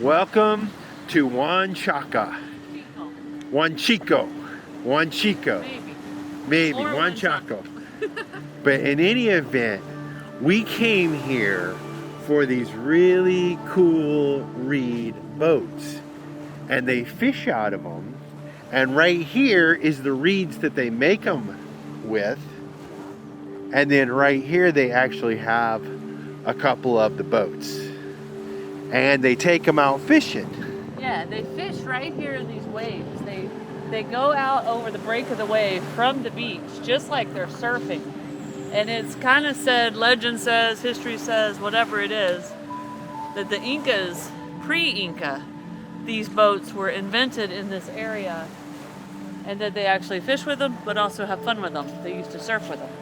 Welcome to Huanchaco. Huanchaco. Maybe. Or Huanchaco. But in any event, we came here for these really cool reed boats. And they fish out of them. And right here is the reeds that they make them with. And then right here they actually have a couple of the boats. And they take them out fishing. Yeah, they fish right here in these waves. They go out over the break of the wave from the beach, just like they're surfing. And it's kind of said, legend says, history says, whatever it is, that the Incas, pre-Inca, these boats were invented in this area, and that they actually fish with them, but also have fun with them. They used to surf with them.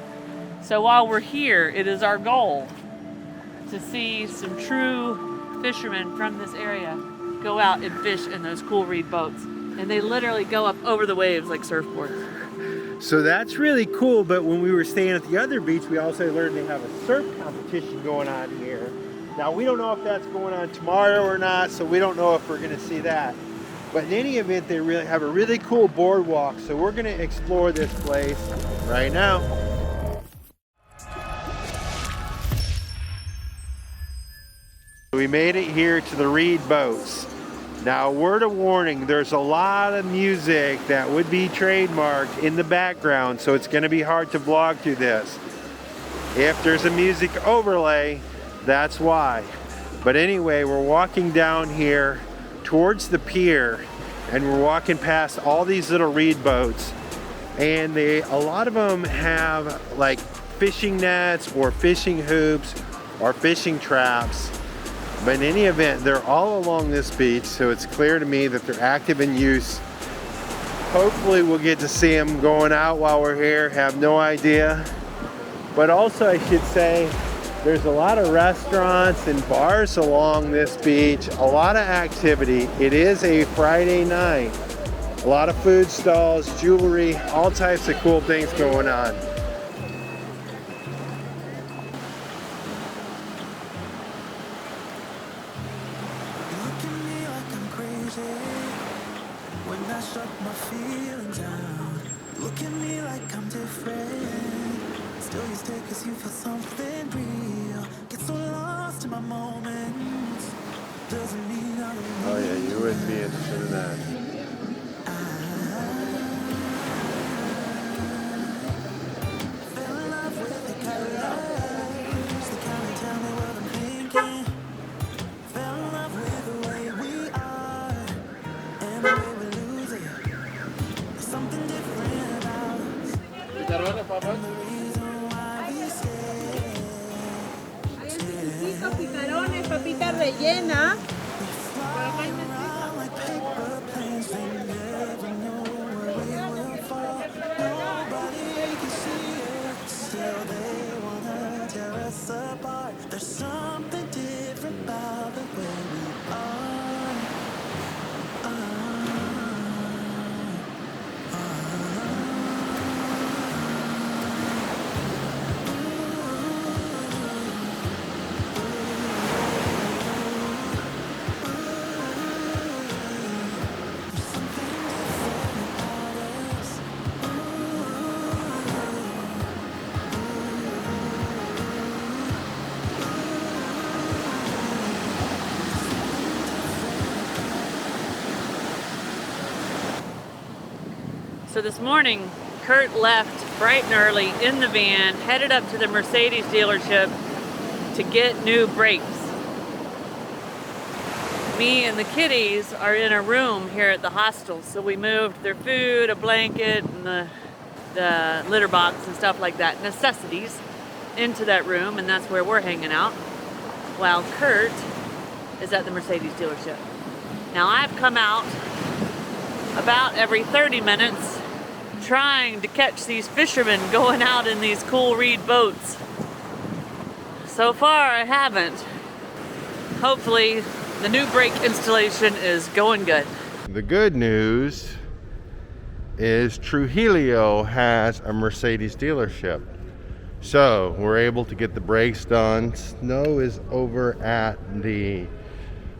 So while we're here, it is our goal to see some true fishermen from this area go out and fish in those cool reed boats. And they literally go up over the waves like surfboards. So that's really cool, but when we were staying at the other beach, we also learned they have a surf competition going on here. Now, we don't know if that's going on tomorrow or not, so we don't know if we're gonna see that. But in any event, they really have a really cool boardwalk, so we're gonna explore this place right now. We made it here to the reed boats. Now, word of warning, there's a lot of music that would be trademarked in the background, so it's gonna be hard to vlog through this. If there's a music overlay, that's why. But anyway, we're walking down here towards the pier, and we're walking past all these little reed boats, and a lot of them have like fishing nets or fishing hoops or fishing traps. But in any event, they're all along this beach, so it's clear to me that they're active in use. Hopefully we'll get to see them going out while we're here, have no idea. But also I should say, there's a lot of restaurants and bars along this beach, a lot of activity. It is a Friday night. A lot of food stalls, jewelry, all types of cool things going on. Oh yeah, you wouldn't be interested in that. Picarones, papita rellena. There's something different about the way we are. So this morning, Curt left bright and early in the van, headed up to the Mercedes dealership to get new brakes. Me and the kiddies are in a room here at the hostel, so we moved their food, a blanket, and the litter box and stuff like that, necessities, into that room, and that's where we're hanging out, while Curt is at the Mercedes dealership. Now, I've come out about every 30 minutes trying to catch these fishermen going out in these cool reed boats. So far, I haven't. Hopefully, the new brake installation is going good. The good news is Trujillo has a Mercedes dealership. So we're able to get the brakes done. Snow is over at the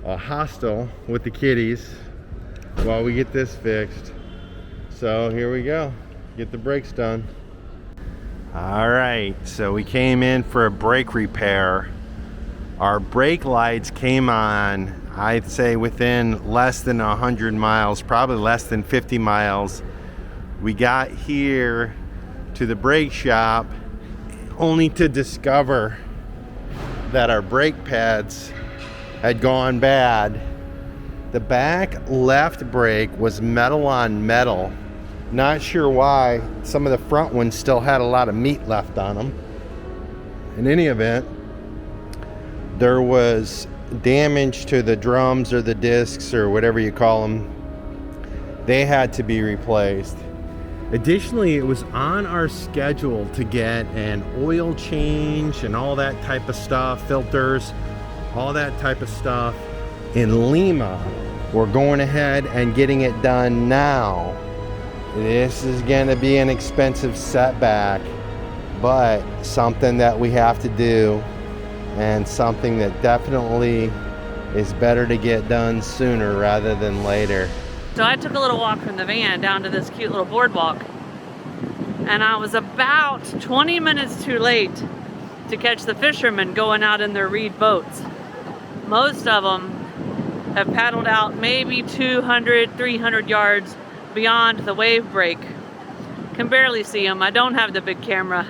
a hostel with the kitties while we get this fixed. So here we go, get the brakes done. All right, so we came in for a brake repair. Our brake lights came on, I'd say within less than 100 miles, probably less than 50 miles. We got here to the brake shop only to discover that our brake pads had gone bad. The back left brake was metal on metal. Not sure why. Some of the front ones still had a lot of meat left on them. In any event, there was damage to the drums or the discs or whatever you call them. They had to be replaced. Additionally, it was on our schedule to get an oil change and all that type of stuff, filters, all that type of stuff in Lima. We're going ahead and getting it done now. This is going to be an expensive setback, but something that we have to do, and something that definitely is better to get done sooner rather than later. So I took a little walk from the van down to this cute little boardwalk, and I was about 20 minutes too late to catch the fishermen going out in their reed boats. Most of them have paddled out maybe 200, 300 yards beyond the wave break. Can barely see them. I don't have the big camera.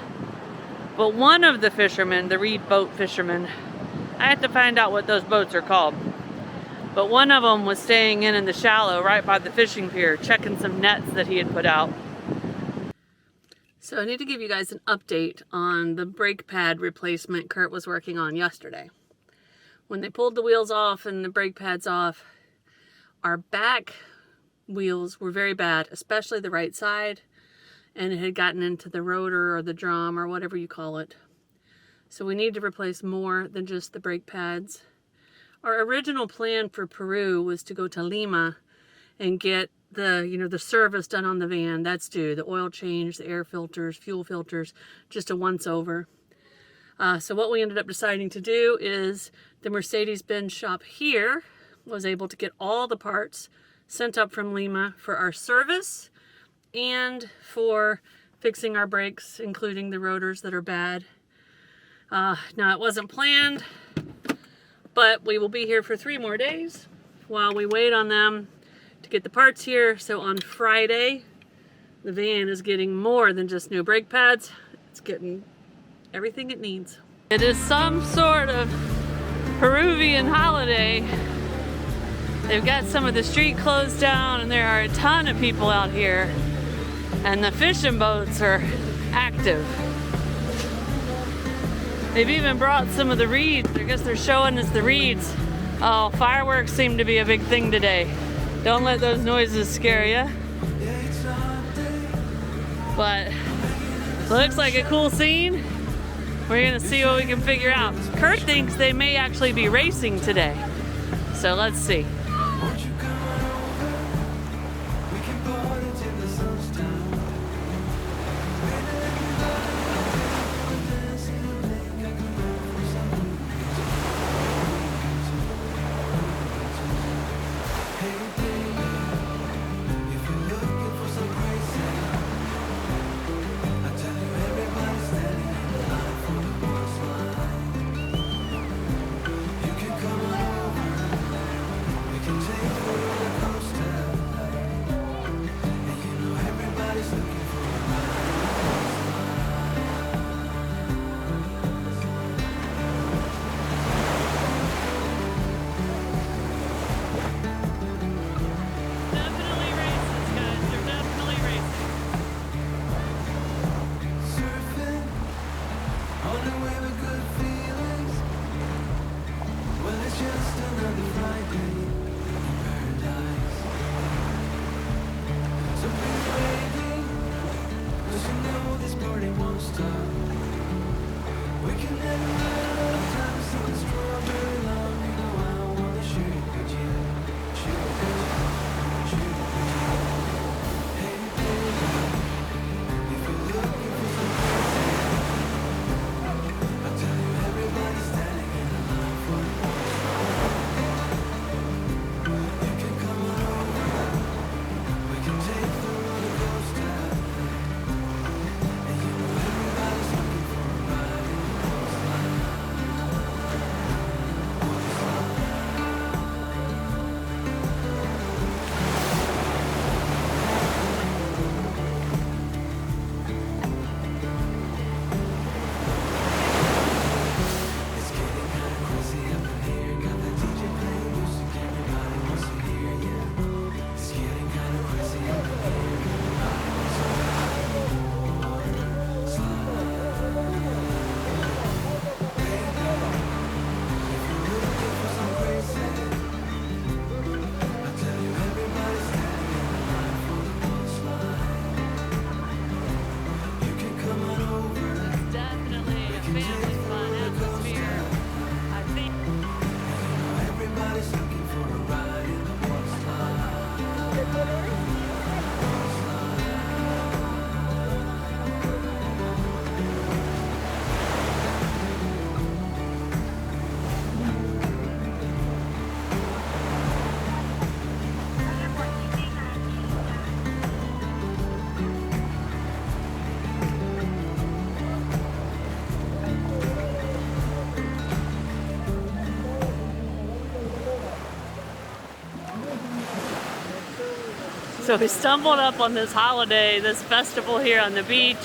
But one of the fishermen, the reed boat fishermen, I have to find out what those boats are called. But one of them was staying in the shallow right by the fishing pier, checking some nets that he had put out. So I need to give you guys an update on the brake pad replacement Curt was working on yesterday. When they pulled the wheels off and the brake pads off, our back wheels were very bad, especially the right side, and it had gotten into the rotor or the drum or whatever you call it. So we need to replace more than just the brake pads. Our original plan for Peru was to go to Lima and get the service done on the van. That's due. The oil change, the air filters, fuel filters, just a once over. So what we ended up deciding to do is the Mercedes-Benz shop here was able to get all the parts sent up from Lima for our service and for fixing our brakes, including the rotors that are bad. Now it wasn't planned, but we will be here for 3 more days while we wait on them to get the parts here. So on Friday, the van is getting more than just new brake pads. It's getting everything it needs. It is some sort of Peruvian holiday. They've got some of the street closed down, and there are a ton of people out here, and the fishing boats are active. They've even brought some of the reeds. I guess they're showing us the reeds. Oh, fireworks seem to be a big thing today. Don't let those noises scare you. But looks like a cool scene. We're gonna see what we can figure out. Curt thinks they may actually be racing today. So let's see. So we stumbled up on this holiday, this festival here on the beach.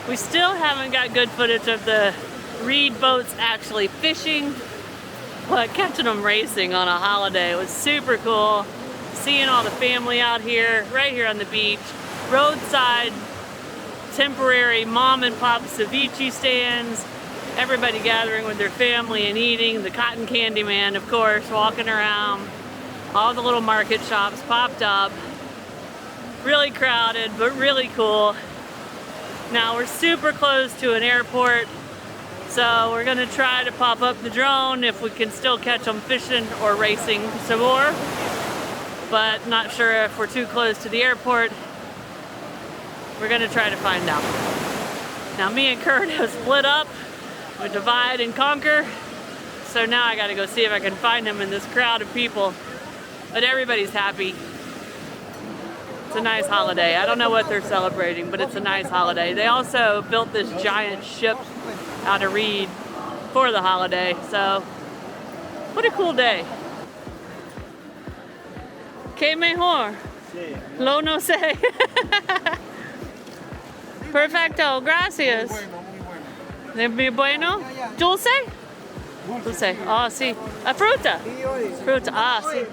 We still haven't got good footage of the reed boats actually fishing, but catching them racing on a holiday was super cool. Seeing all the family out here, right here on the beach. Roadside, temporary mom and pop ceviche stands. Everybody gathering with their family and eating. The cotton candy man, of course, walking around. All the little market shops popped up. Really crowded, but really cool. Now we're super close to an airport, so we're gonna try to pop up the drone if we can still catch them fishing or racing some more. But not sure if we're too close to the airport. We're gonna try to find out. Now me and Curt have split up. We divide and conquer. So now I gotta go see if I can find him in this crowd of people. But everybody's happy. It's a nice holiday. I don't know what they're celebrating, but it's a nice holiday. They also built this giant ship out of reed for the holiday. So what a cool day. Que mejor? Lo no sé. Perfecto, gracias. Muy bueno. Dulce? Dulce. Oh, sí. A fruta. Fruta. Ah, sí.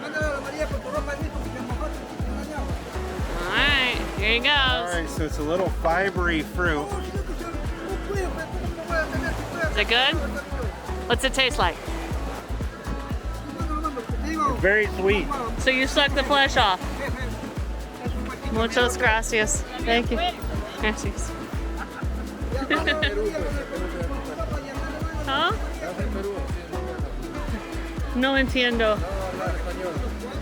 Alright, here he goes. Alright, so it's a little fibery fruit. Is it good? What's it taste like? Very sweet. So you suck the flesh off. Muchas gracias. Thank you. Gracias. ¿Ah? No entiendo.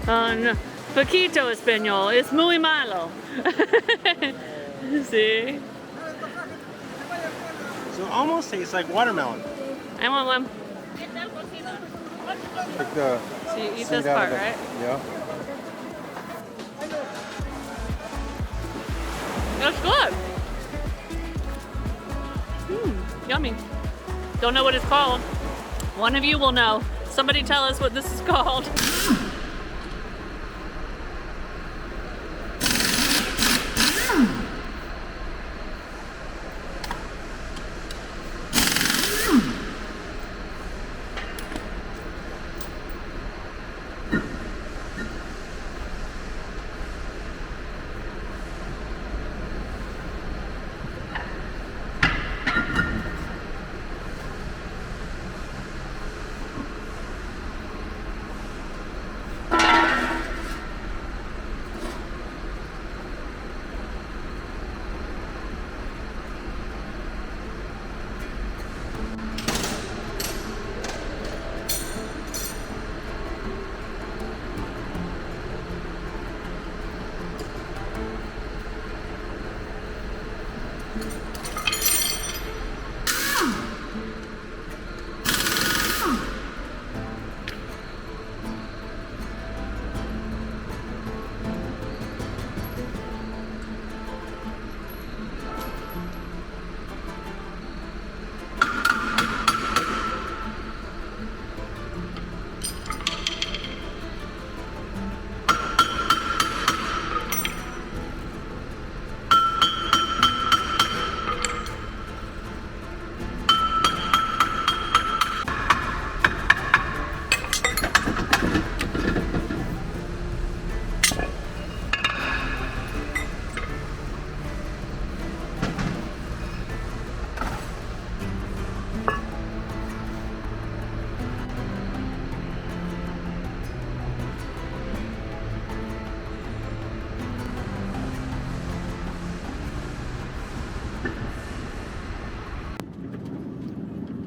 No. Poquito español. Es muy malo. Sí. So it almost tastes like watermelon. I want one. Like the So you eat seed this out part, of the- right? Yeah. That's good. Yummy. Don't know what it's called. One of you will know. Somebody tell us what this is called.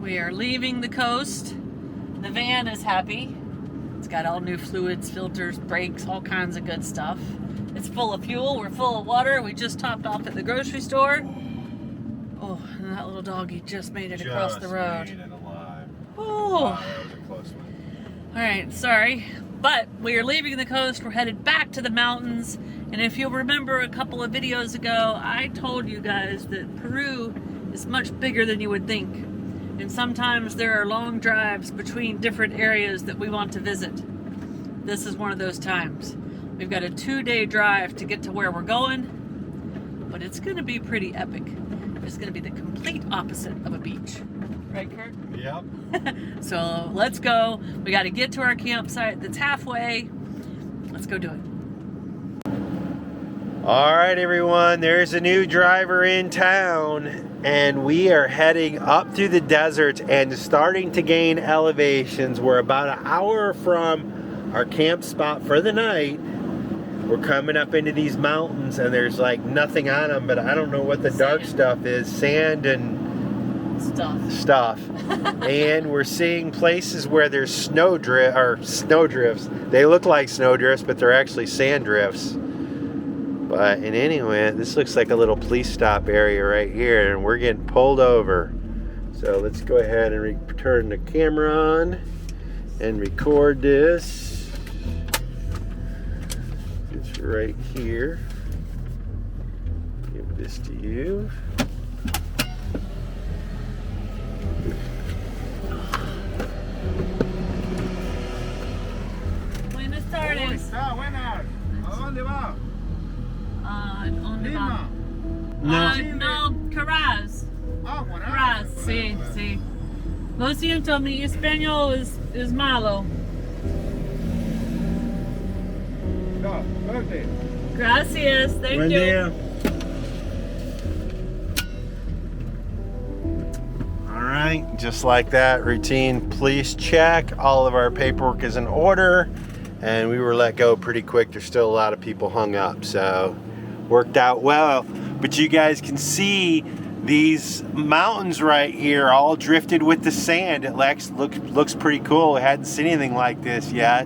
We are leaving the coast. The van is happy. It's got all new fluids, filters, brakes, all kinds of good stuff. It's full of fuel. We're full of water. We just topped off at the grocery store. Oh, and that little doggy just made it across the road. Made it alive. Oh. Wow, that was a close one. All right, sorry. But we are leaving the coast. We're headed back to the mountains. And if you'll remember a couple of videos ago, I told you guys that Peru is much bigger than you would think. And sometimes there are long drives between different areas that we want to visit. This is one of those times. We've got a 2-day drive to get to where we're going, but it's gonna be pretty epic. It's gonna be the complete opposite of a beach. Right, Kurt? Yep. So let's go. We gotta get to our campsite that's halfway. Let's go do it. All right, everyone, there's a new driver in town, and we are heading up through the desert and starting to gain elevations. We're about an hour from our camp spot for the night. We're coming up into these mountains, and there's like nothing on them, but I don't know what the dark stuff is, sand and stuff. And we're seeing places where there's snowdrifts. They look like snowdrifts, but they're actually sand drifts. But in any event, this looks like a little police stop area right here, and we're getting pulled over. So let's go ahead and turn the camera on and record this. It's right here. Give this to you. Buenas tardes. Buenas. ¿A dónde va? ¿Dónde va? No. No, Caraz. Ah, Juanchaco. Caraz, sí, sí. Lo siento, mi español es malo. No, suerte. Gracias, thank Buen you. día. All right, just like that, routine police check. All of our paperwork is in order, and we were let go pretty quick. There's still a lot of people hung up, so worked out well. But you guys can see these mountains right here all drifted with the sand. It looks pretty cool. I hadn't seen anything like this yet.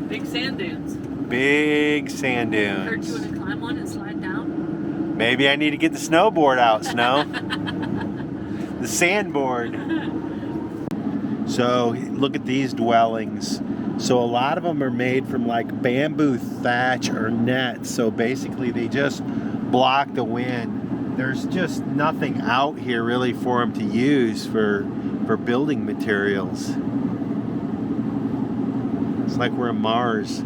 Big sand dunes. Big sand Kurt, you dunes. want to climb one and slide down? Maybe I need to get the snowboard out, Snow. The sandboard. So look at these dwellings. So a lot of them are made from like bamboo thatch or nets. So basically they just block the wind. There's just nothing out here really for them to use for building materials. It's like we're on Mars.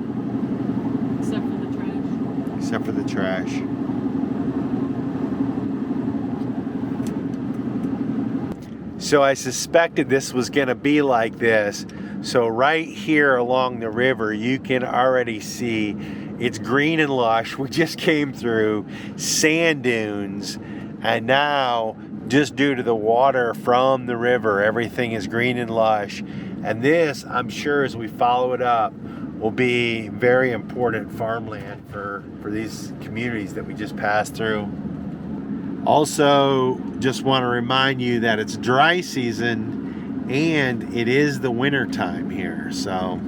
Except for the trash. Except for the trash. So I suspected this was going to be like this. So right here along the river, you can already see it's green and lush. We just came through sand dunes, and now just due to the water from the river, everything is green and lush. And this, I'm sure, as we follow it up, will be very important farmland for these communities that we just passed through. Also, just want to remind you that it's dry season and it is the winter time here. So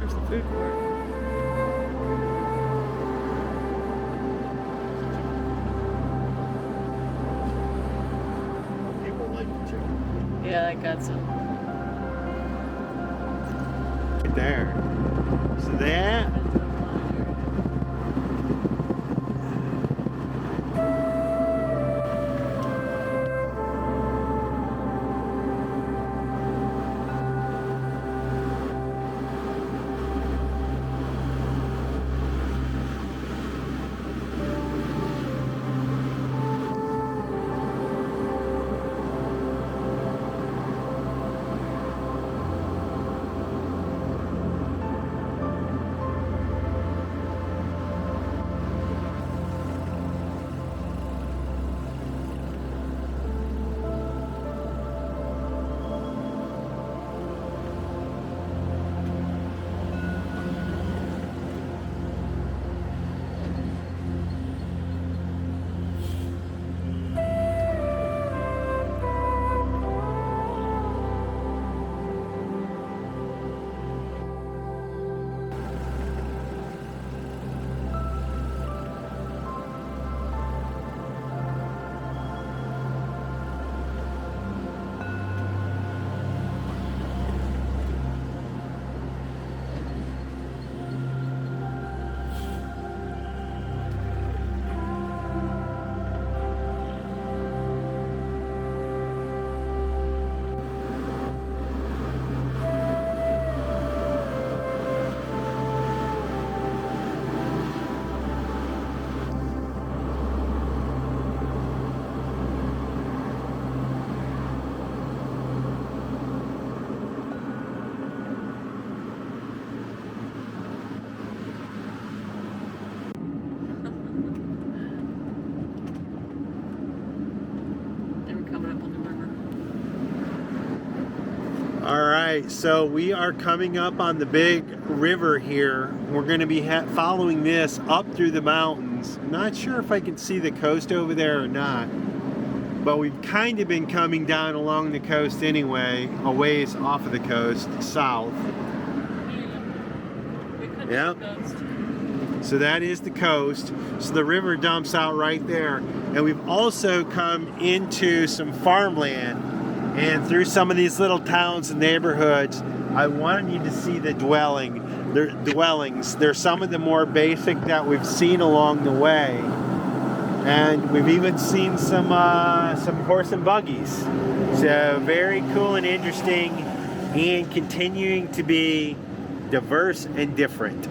There's the food court. people like the chicken. Yeah, I got some. Right there. So that. right, so we are coming up on the big river here. We're going to be following this up through the mountains. I'm not sure if I can see the coast over there or not, but we've kind of been coming down along the coast anyway, a ways off of the coast, south. Yep. So that is the coast. So the river dumps out right there. And we've also come into some farmland. And through some of these little towns and neighborhoods, I wanted you to see the dwellings. They're some of the more basic that we've seen along the way. And we've even seen some horse and buggies. So very cool and interesting, and continuing to be diverse and different.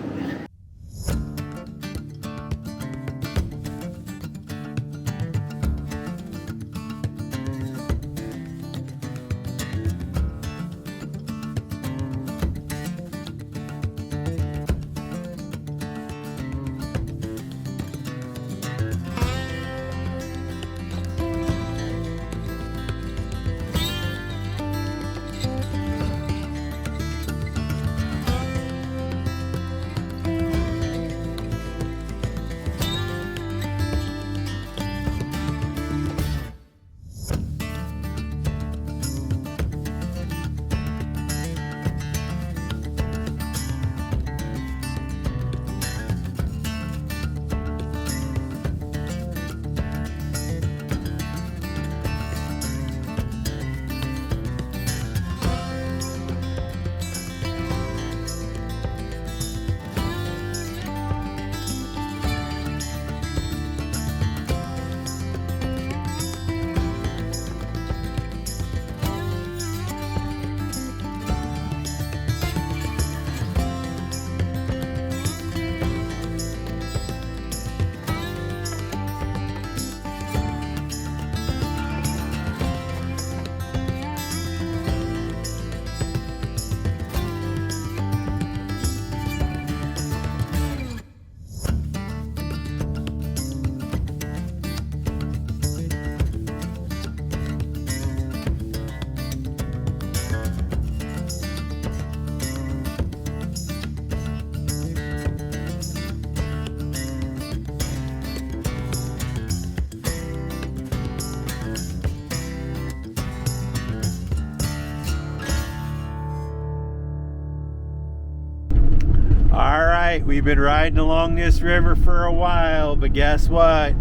Alright, we've been riding along this river for a while, but guess what?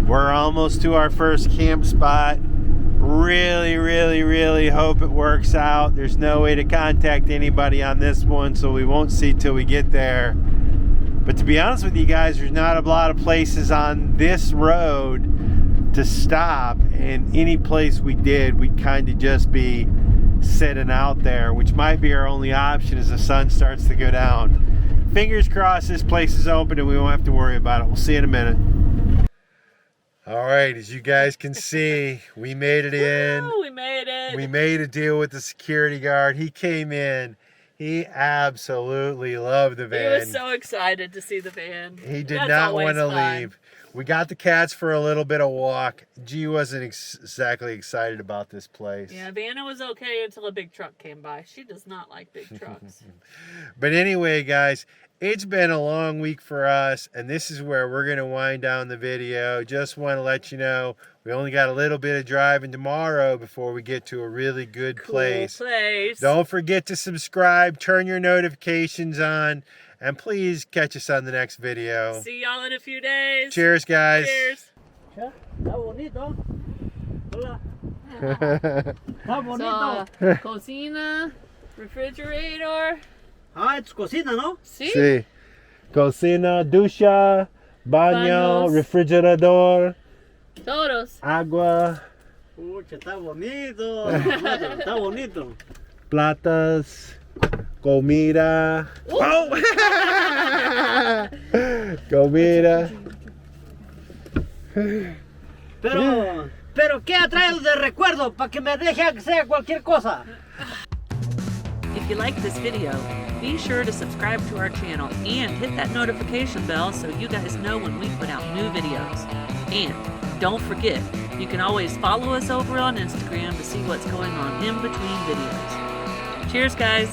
We're almost to our first camp spot. Really hope it works out. There's no way to contact anybody on this one, so we won't see till we get there. But to be honest with you guys, there's not a lot of places on this road to stop, and any place we did, we'd kind of just be sitting out there, which might be our only option as the sun starts to go down. Fingers crossed this place is open and we won't have to worry about it. We'll see you in a minute. All right, as you guys can see, we made it in. Woo, we made it. We made a deal with the security guard. He came in. He absolutely loved the van. He was so excited to see the van. He did not want to leave. We got the cats for a little bit of walk. G wasn't exactly excited about this place. Yeah, Vanna was okay until a big truck came by. She does not like big trucks. But anyway, guys, it's been a long week for us, and this is where we're going to wind down the video. Just want to let you know, we only got a little bit of driving tomorrow before we get to a really good place. Don't forget to subscribe, turn your notifications on, and please catch us on the next video. See y'all in a few days. Cheers, guys. Cheers. Está bonito. Hola. Está bonito. So, cocina, refrigerator. Ah, es cocina, ¿no? Sí. Sí. Cocina, ducha, baño, Baños. refrigerador, Todos. agua, Pucha, está bonito. Está bonito. platas, comida. Oh! Comida. Pero ¿qué ha traído de recuerdo para que me deje que sea cualquier cosa? If you like this video, be sure to subscribe to our channel and hit that notification bell so you guys know when we put out new videos. And don't forget, you can always follow us over on Instagram to see what's going on in between videos. Cheers, guys.